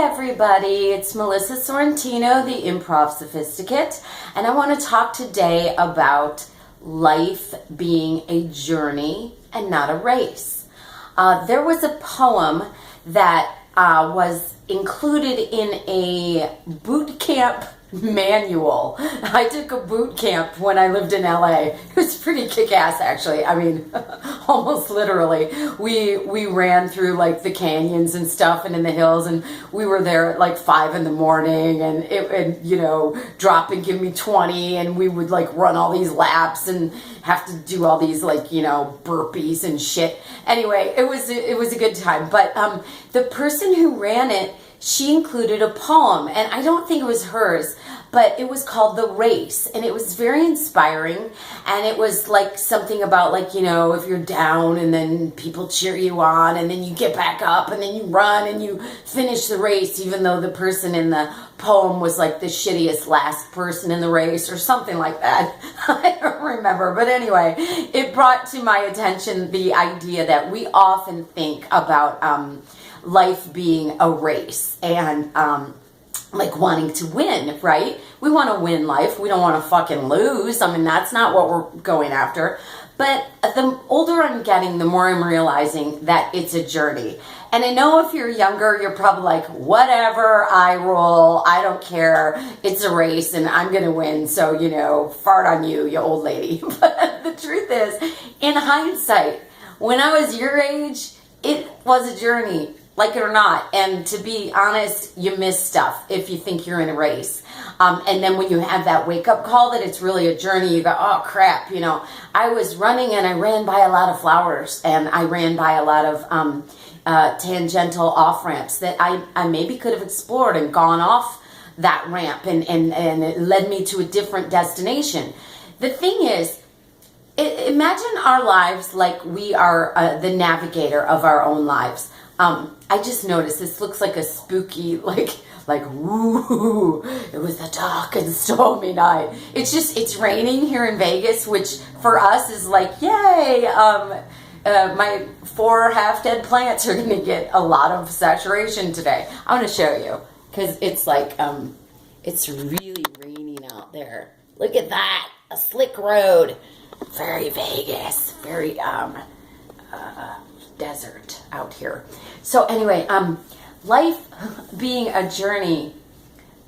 everybody, it's Melissa Sorrentino, the Improv Sophisticate, and I want to talk today about life being a journey and not a race. There was a poem that was included in a boot camp manual. I took a boot camp when I lived in LA. It was pretty kick-ass, actually. I mean, almost literally. We ran through like the canyons and stuff and in the hills, and we were there at like 5 in the morning, and you know, drop and give me 20, and we would like run all these laps and have to do all these like, you know, burpees and shit. Anyway, it was a good time. But the person who ran it, she included a poem, and I don't think it was hers, but it was called The Race, and it was very inspiring, and it was like something about like, you know, if you're down and then people cheer you on and then you get back up and then you run and you finish the race, even though the person in the poem was like the shittiest last person in the race or something like that. I don't remember, but anyway, it brought to my attention the idea that we often think about life being a race and like wanting to win, right? We want to win life. We don't want to fucking lose. I mean, that's not what we're going after. But the older I'm getting, the more I'm realizing that it's a journey. And I know if you're younger, you're probably like, whatever, I roll, I don't care. It's a race and I'm going to win. So, you know, fart on you, you old lady. But the truth is, in hindsight, when I was your age, it was a journey. Like it or not. And to be honest, you miss stuff if you think you're in a race. And then when you have that wake-up call that it's really a journey, you go, oh, crap. You know, I was running and I ran by a lot of flowers, and I ran by a lot of tangential off-ramps that I maybe could have explored and gone off that ramp, and it led me to a different destination. The thing is, imagine our lives like we are the navigator of our own lives. I just noticed this looks like a spooky, like, woo, it was a dark and stormy night. It's raining here in Vegas, which for us is like, yay, my 4 half-dead plants are going to get a lot of saturation today. I want to show you, because it's like, it's really raining out there. Look at that, a slick road. Very Vegas, very, desert out here. So anyway, life being a journey,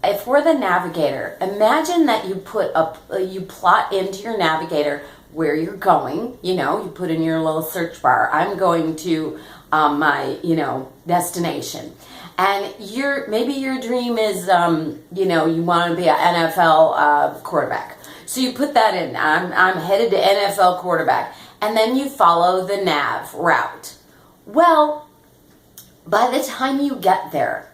if we're the navigator, imagine that you you plot into your navigator where you're going. You know, you put in your little search bar, I'm going to my, you know, destination. And maybe your dream is, you know, you want to be an NFL quarterback. So you put that in, I'm headed to NFL quarterback. And then you follow the nav route. Well, by the time you get there,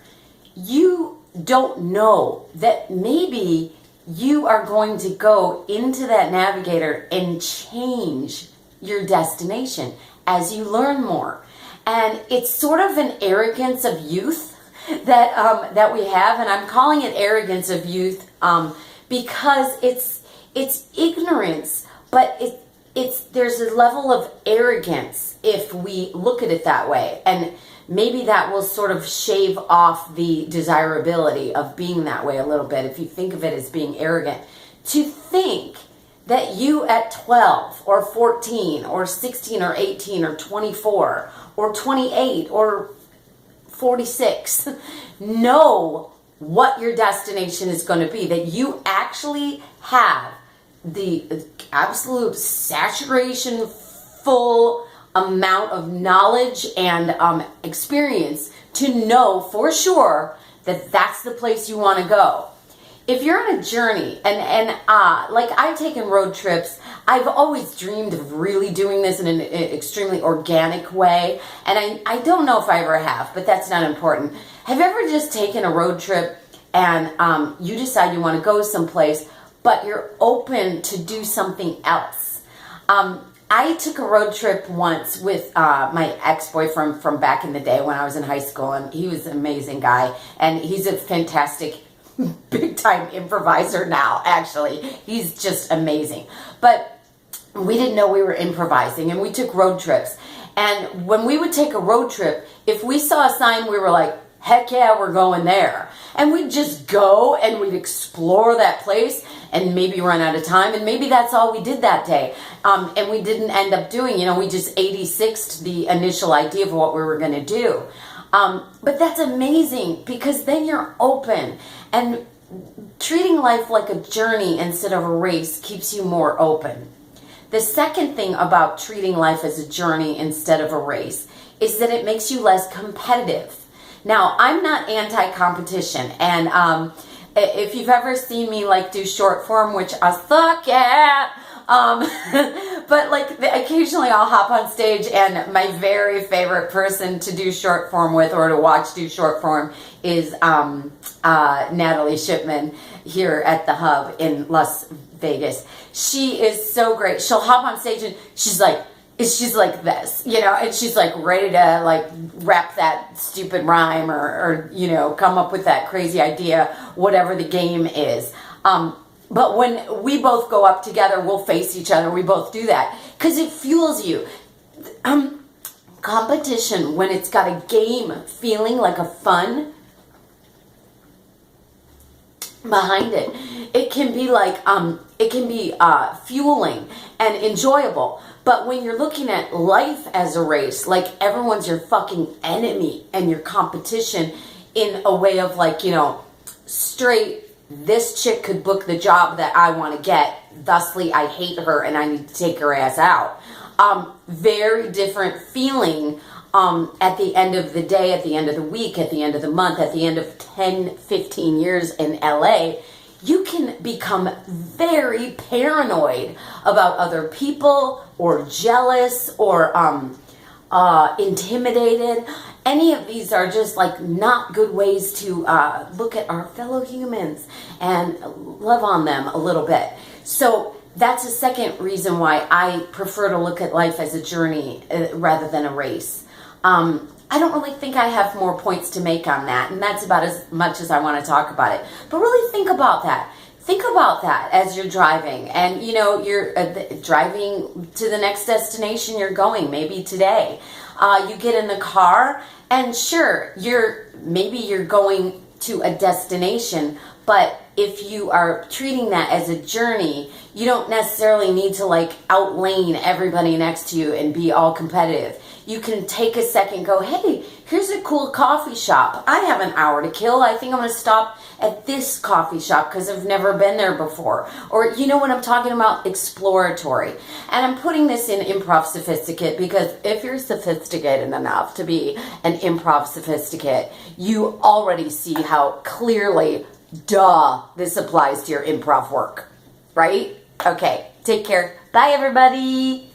you don't know that maybe you are going to go into that navigator and change your destination as you learn more. And it's sort of an arrogance of youth that we have, and I'm calling it arrogance of youth because it's ignorance, but there's a level of arrogance if we look at it that way, and maybe that will sort of shave off the desirability of being that way a little bit if you think of it as being arrogant. To think that you at 12 or 14 or 16 or 18 or 24 or 28 or 46 know what your destination is going to be, that you actually have the absolute saturation full amount of knowledge and experience to know for sure that that's the place you want to go. If you're on a journey, and like I've taken road trips, I've always dreamed of really doing this in an extremely organic way, and I don't know if I ever have, but that's not important. Have you ever just taken a road trip and you decide you want to go someplace, but you're open to do something else? I took a road trip once with my ex-boyfriend from back in the day when I was in high school, and he was an amazing guy, and he's a fantastic big-time improviser now, actually. He's just amazing. But we didn't know we were improvising, and we took road trips. And when we would take a road trip, if we saw a sign, we were like, heck yeah, we're going there. And we'd just go and we'd explore that place and maybe run out of time. And maybe that's all we did that day. And we didn't end up doing, we just 86'd the initial idea of what we were going to do. But that's amazing because then you're open, and treating life like a journey instead of a race keeps you more open. The second thing about treating life as a journey instead of a race is that it makes you less competitive. Now, I'm not anti-competition, and if you've ever seen me do short form, which I suck at, but occasionally I'll hop on stage, and my very favorite person to do short form with or to watch do short form is Natalie Shipman here at the Hub in Las Vegas. She is so great. She'll hop on stage and she's like this, and she's ready to rap that stupid rhyme or come up with that crazy idea, whatever the game is. But when we both go up together, we'll face each other. We both do that because it fuels you. Competition, when it's got a game feeling, like a fun behind it, it can be fueling and enjoyable. But when you're looking at life as a race, everyone's your fucking enemy and your competition in a way of straight, this chick could book the job that I want to get, thusly I hate her and I need to take her ass out. Very different feeling at the end of the day, at the end of the week, at the end of the month, at the end of 10, 15 years in LA. You can become very paranoid about other people or jealous or intimidated. Any of these are just not good ways to look at our fellow humans and love on them a little bit. So that's a second reason why I prefer to look at life as a journey rather than a race. I don't really think I have more points to make on that, and that's about as much as I want to talk about it. But really think about that. Think about that as you're driving, and you're driving to the next destination you're going, maybe today. You get in the car, and sure, you're going to a destination, but if you are treating that as a journey, you don't necessarily need to outlane everybody next to you and be all competitive. You can take a second, go, hey, here's a cool coffee shop. I have an hour to kill. I think I'm going to stop at this coffee shop because I've never been there before. Or you know what I'm talking about? Exploratory. And I'm putting this in Improv Sophisticate because if you're sophisticated enough to be an Improv Sophisticate, you already see how clearly, this applies to your improv work. Right? Okay. Take care. Bye, everybody.